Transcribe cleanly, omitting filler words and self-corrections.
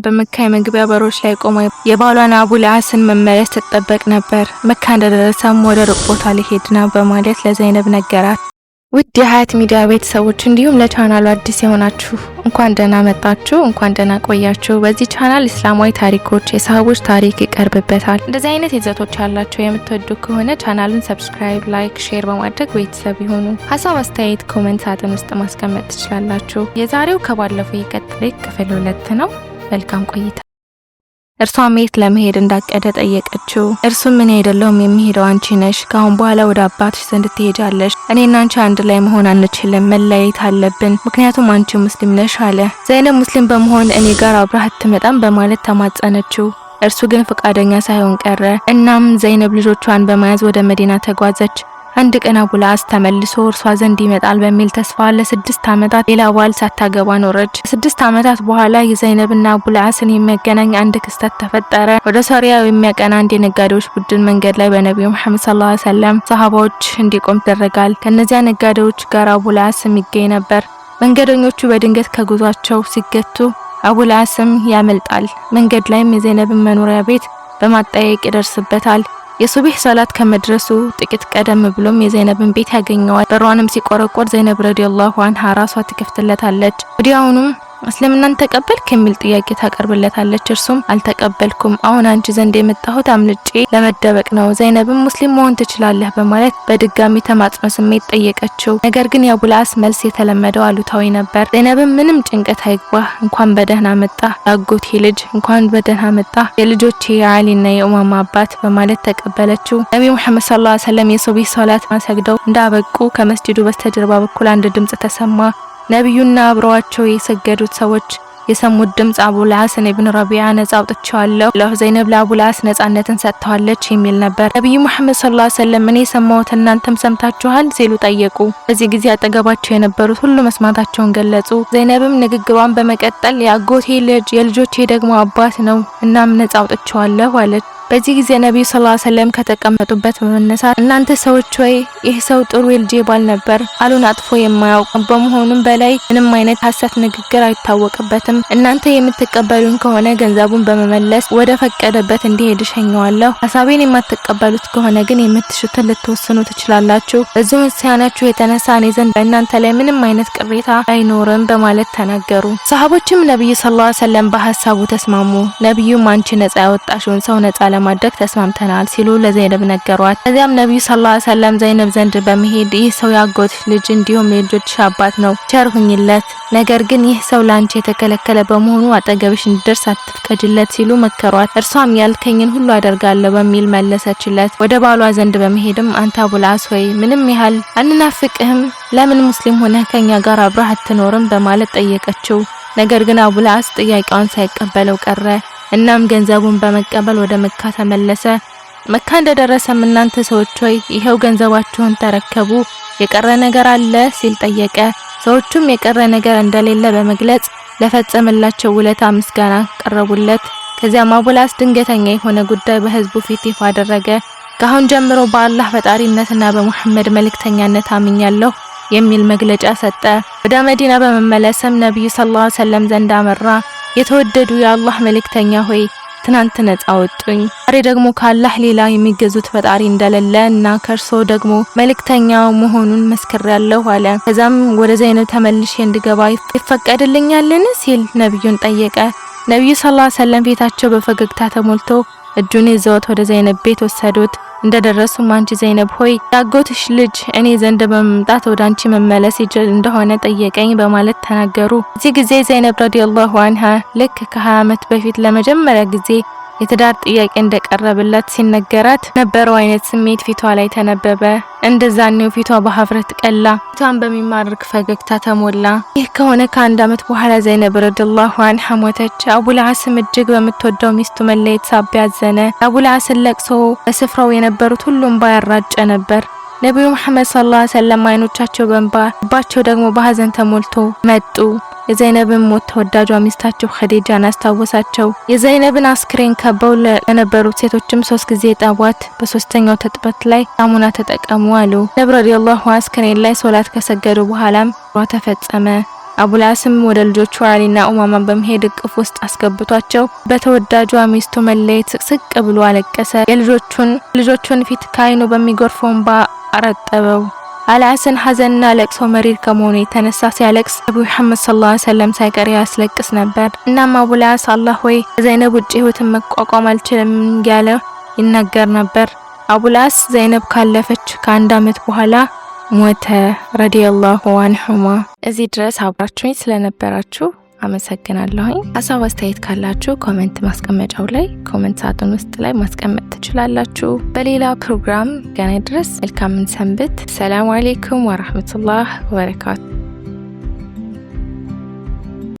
በመካ የመግቢያ በሮች ላይ ቆማ የባሏን አቡል አስን መመለስ ተጠበቅ ነበር። መካ እንደደረሰም ወደ ሩቅ ቦታ ሊሄድ ነው በማለት ለዘይነብ ነገራት። ውድ የሀያት ሚዲያ ቤተሰቦች እንዲሁም ለቻናሉ አዲስ የሆናችሁ እንኳን ደህና መጣችሁ፣ እንኳን ደህና ቆያችሁ። በዚህ ቻናል እስላማዊ ታሪኮች፣ የሰሃቦች ታሪክ ይቀርብበታል። እንደዚህ አይነት ይዘቶች ያላችሁ የምትወዱ ከሆነ ቻናሉን ሰብስክራይብ፣ ላይክ፣ ሼር በማድረግ ቤተሰብ ይሁኑ። ሀሳብ አስተያየት ኮሜንት ሳጥን ውስጥ ማስቀመጥ ትችላላችሁ። የዛሬው ከባለፈው የቀጠለ ክፍል 2 ነው። መልካም ቆይታ። እርሷም የት ለመሄድ እንዳቀደ ጠየቀችው። እርሱም ምን አይደለም የሚሄደው አንቺ ነሽ። ካሁን በኋላ ወደ አባትሽ ዘንድ ትሄጃለሽ። እኔና አንቺ አንድ ላይ መሆን አንችልም፣ መለያየት አለብን። ምክንያቱም አንቺ ሙስሊም ነሽ አለ። ዘይነብ ሙስሊም በመሆን እኔ ጋር አብረህ አትመጣም በማለት ተማጸነችው። እርሱ ግን ፈቃደኛ ሳይሆን ቀረ። እናም ዘይነብ ልጆቿን በመያዝ ወደ መዲና ተጓዘች። አንድ ቀን አቡል አስ ተመልሶ እርሷ ዘንድ ይመጣል በሚል ተስፋ ለ6 ዓመታት ሌላ ባል ሳታገባ ኖረች። 6 ዓመታት በኋላ የዘይነብና አቡል አስን የሚያገናኝ አንድ ክስተት ተፈጠረ። ወደ ሶሪያ የሚያቀና አንድ የነጋዴዎች ቡድን መንገድ ላይ በነብዩ መሐመድ ሰለላሁ ዐለይሂ ወሰለም ሰሃባዎች እንዲቆም ተደረጋል። ከነዚያ ነጋዴዎች ጋር አቡል አስ የሚገኝ ነበር። መንገደኞቹ በድንገት ከጉዟቸው ሲገቱ አቡል አስም ያመልጣል። መንገድ ላይም የዘይነብን መኖሪያ ቤት በማጠያየቅ ይደርስበታል። የሱብህ ሶላት ከመድረሱ ጥቂት ቀደም ብሎም የዘይነብን ቤት ያገኘዋል። በሯንም ሲቆረቆር ዘይነብ ረዲየላሁ ዐንሃ ራሷ ትከፍትለታለች። ወዲያውኑም እስልምናን ተቀበልክ የሚል ጥያቄ ታቀርብለታለች። እርሱም አልተቀበልኩም፣ አሁን አንቺ ዘንድ የመጣሁት አምልጬ ለመደበቅ ነው። ዘይነብም ሙስሊም መሆን ትችላለህ በማለት በድጋሚ ተማጽኖ ስሜት ጠየቀችው። ነገር ግን የአቡል አስ መልስ የተለመደው አሉታዊ ነበር። ዘይነብም ምንም ጭንቀት አይግባህ፣ እንኳን በደህና መጣ ያጎቴ ልጅ፣ እንኳን በደህና መጣ የልጆቼ የአሊና የኡማማ አባት በማለት ተቀበለችው። ነብዩ መሐመድ ሰለላሁ ዐለይሂ ወሰለም የሱብህ ሶላት ሰግደው እንዳበቁ ከመስጂዱ በስተጀርባ በኩል አንድ ድምጽ ተሰማ። ነብዩና አብረዋቸው የሰገዱት ሰዎች የሰሙት ድምጽ አቡል አስን ኢብኑ ረቢዓ ነጻ አውጥቻለሁ፣ ለዘይነብ ለአቡል አስ ነጻነትን ሰጥተዋለች የሚል ነበር። ነብዩ መሐመድ ሰለላሁ ዐለይሂ ወሰለም እኔ ሰማሁት እናንተም ሰምታችኋል ሲሉ ጠየቁ። በዚህ ጊዜ አጠገባቸው የነበሩት ሁሉ መስማታቸውን ገለጹ። ዘይነብም ንግግሯን በመቀጠል የአጎቴ ልጅ የልጆቼ ደግሞ አባት ነው፣ እናም ነጻ አውጥቻለሁ አለች። በዚህ ጊዜ ነብዩ ሰለላሁ ዐለይሂ ወሰለም ከተቀመጡበት በመነሳት እናንተ ሰዎች ወይ ይህ ሰው ጥሩ የልጅ ባል ነበር፣ ቃሉን አጥፎ የማያውቅ በመሆኑም በላይ ምንም አይነት ሐሰት ንግግር አይታወቅበትም። እናንተ የምትቀበሉን ከሆነ ገንዘቡን በመመለስ ወደ ፈቀደበት እንዲሄድ ሸኘዋለሁ። ሐሳቤን የማትቀበሉት ከሆነ ግን የምትሹትን ልትወስኑ ትችላላችሁ። በዚህ ውሳኔያችሁ የተነሳ እኔ ዘንድ በእናንተ ላይ ምንም አይነት ቅሬታ አይኖርም በማለት ተናገሩ። ሰሃቦችም ነብዩ ሰለላሁ ዐለይሂ ወሰለም በሐሳቡ ተስማሙ። ነብዩም አንቺ ነጻ ያወጣሽውን ሰው ነጻ ለማድረግ ተስማምተናል ሲሉ ለዘይነብ ነገሯት። ከዚያም ነብዩ ሰለላሁ ዐለይሂ ወሰለም ዘይነብ ዘንድ በመሄድ ይህ ሰው ያጎት ልጅ እንዲሁም የልጆችሽ አባት ነው፣ ቸር ሁኚለት። ነገር ግን ይህ ሰው ላንቺ የተከለከለ በመሆኑ አጠገብሽ እንዲደርስ አትፍቀጂለት ሲሉ መከሯት። እርሷም ያልከኝን ሁሉ አደርጋለሁ በሚል መለሰችለት። ወደ ባሏ ዘንድ በመሄድም አንተ አቡል አስ ሆይ ምንም ያህል አንናፍቅህም፣ ለምን ሙስሊም ሆነህ ከኛ ጋር አብረህ አትኖርም በማለት ጠየቀችው። ነገር ግን አቡል አስ ጥያቄዋን ሳይቀበለው ቀረ። እናም ገንዘቡን በመቀበል ወደ መካ ተመለሰ። መካ እንደደረሰም እናንተ ሰዎች ሆይ ይሄው ገንዘባችሁን ተረከቡ፣ የቀረ ነገር አለ ሲል ጠየቀ። ሰዎቹም የቀረ ነገር እንደሌለ በመግለጽ ለፈጸመላቸው ውለታ ምስጋና ቀረቡለት። ከዚያም አቡል አስ ድንገተኛ የሆነ ጉዳይ በህዝቡ ፊት ይፋ አደረገ። ካሁን ጀምሮ በአላህ ፈጣሪነትና በመሐመድ መልእክተኛነት አምኛለሁ የሚል መግለጫ ሰጠ። ወደ መዲና በመመለስም ነብዩ ሰለላሁ ዐለይሂ ወሰለም ዘንድ አመራ። የተወደዱ የአላህ መልእክተኛ ሆይ ትናንት ነጻ ወጡኝ፣ ዛሬ ደግሞ ከአላህ ሌላ የሚገዙት ፈጣሪ እንደሌለ እና ከርሶ ደግሞ መልእክተኛው መሆኑን መስክሬያለሁ አለ። ከዛም ወደ ዘይነብ ተመልሼ እንድገባ ይፈቀድልኛልን ሲል ነብዩን ጠየቀ። ነብዩ ሰለላሁ ዐለይሂ ወሰለም ፊታቸው በፈገግታ ተሞልቶ እጁን ይዘውት ወደ ዘይነብ ቤት ወሰዱት። እንደደረሱም አንቺ ዘይነብ ሆይ ያጎትሽ ልጅ እኔ ዘንድ በመምጣት ወደ አንቺ መመለስ ይችል እንደሆነ ጠየቀኝ በማለት ተናገሩ። እዚህ ጊዜ ዘይነብ ረዲየላሁ ዐንሃ ልክ ከ20 ዓመት በፊት ለመጀመሪያ ጊዜ የትዳር ጥያቄ እንደቀረበላት ሲነገራት ነበረው አይነት ስሜት ፊቷ ላይ ተነበበ። እንደዛኔው ፊቷ በሀፍረት ቀላ፣ ፊቷን በሚማርክ ፈገግታ ተሞላ። ይህ ከሆነ ከ1 ዓመት በኋላ ዘይነብ ረዲየላሁ ዐንሃ ሞተች። አቡል አስም እጅግ በምትወደው ሚስቱ መለየት ሳቢያ አዘነ። አቡል አስን ለቅሶ በስፍራው የነበሩት ሁሉም ባያራጨ ነበር። ነብዩ መሐመድ ሰለላሁ ዐለይሂ ወሰለም አይኖቻቸው በእንባ ልባቸው ደግሞ በሐዘን ተሞልቶ መጡ። የዘይነብን ሞት ተወዳጇ ሚስታቸው ኸዲጃን አስታወሳቸው። የዘይነብን አስክሬን ከበው ለነበሩት ሴቶችም 3 ጊዜ ጠቧት፣ በሶስተኛው ተጥበት ላይ ሳሙና ተጠቀሙ አሉ። ነብዩ ረዲየላሁ ዐንሁ አስክሬን ላይ ሶላት ከሰገዱ በኋላም ተፈጸመ። አቡላስም ወደ ልጆቹ አሊና ኡማማ በመሄድ እቅፍ ውስጥ አስገብቷቸው በተወዳጇ ሚስቱ መለየት ስቅስቅ ብሎ አለቀሰ። የልጆቹን ፊት ከዓይኑ በሚጎርፈው እንባ አረጠበው። አልዓስን ሐዘንና ለቅሶ መሪር ከመሆኑ የተነሳ ሲያለቅስ ነብዩ መሐመድ ሰለላሁ ዐለይሂ ወሰለም ሳይቀር ያስለቅስ ነበር። እናም አቡላስ አላህ ወይ ዘይነብ ውጪ ህይወትን መቋቋም አልችልም ያለ ይናገር ነበር። አቡላስ ዘይነብ ካለፈች ከ1 አመት በኋላ ሞተ ረዲየላሁ ዐንሁማ። እዚህ ድረስ አብራችሁኝ ስለነበራችሁ አመሰግናለሁኝ። ሀሳብ አስተያየት ካላችሁ ኮሜንት ማስቀመጫው ላይ ኮሜንት ሳጥን ውስጥ ላይ ማስቀመጥ ትችላላችሁ። በሌላ ፕሮግራም ገና ድረስ መልካም ሰንብት። ሰላም አለይኩም ወራህመቱላህ ወበረካቱ።